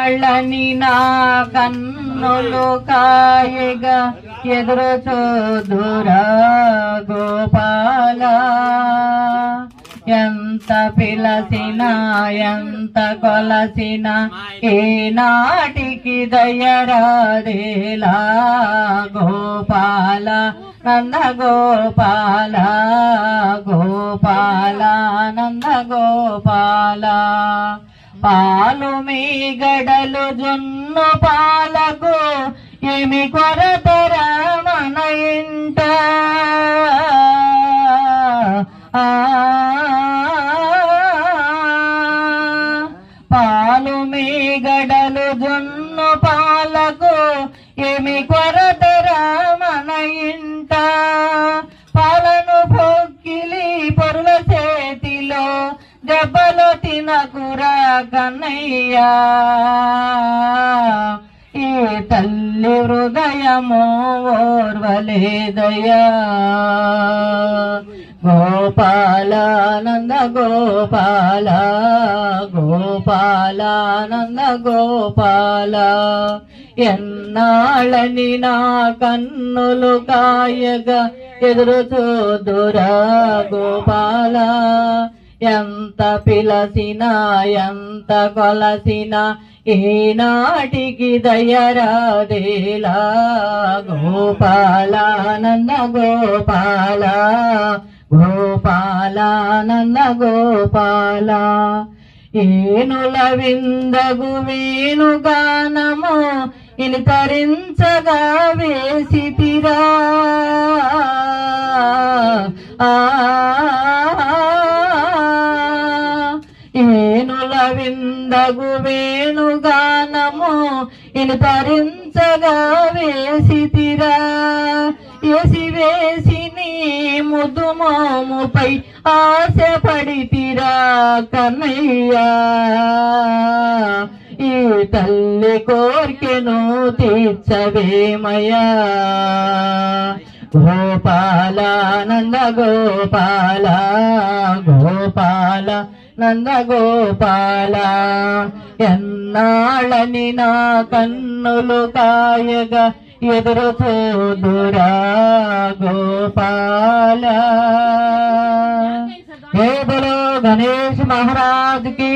ఎన్నాళ్ళని నా కన్నులు కాయగా ఎదురు చూదురా గోపాల ఎంత పిలసినా ఎంత కొలసినా ఈనాటికి దయరాదేలా గోపాల నంద గోపాల గోపాల నంద గోపాల పాలు మీ గడలు జొన్న పాలకు ఏమి కొరతరా మన ఇంట పాలు మీ గడలు జొన్న పాలకు ఏమి కొరతరా మన ఇంట పాలను పొక్కిలి పరుల చేతిలో దెబ్బలు తినకురా కన్నయ్యా ఈ తల్లి హృదయము ఓర్వలేదయ్యా గోపాల నంద గోపాల గోపాల నంద గోపాల ఎన్నాళ్ళని నా కన్నులు కాయగా ఎదురు చూదురా గోపాల ఎంత పిలసినా ఎంత కొలసినా ఈనాటికి దయరాదేలా గోపాల నంద గోపాల గోపాల నంద గోపాల ఏనుల విందగు వేణుగానము ఇనితరించగా వేసితిరా ఏనుల విందగు వేణుగానము ఇనితరించగా వేసితిరా ఎసి వేసి నీ ముద్దు మోముపై ఆశపడితిరా కన్నయ్యా ఈ తల్లి కోర్కెను తీర్చవేమయ్యా గోపాల నంద గోపాల గోపాల నంద గోపాల ఎన్నాళ్ళని నా కన్నులు కాయగా ఎదురు చూదురా గోపాల జై బలో గణేష్ మహారాజ్ की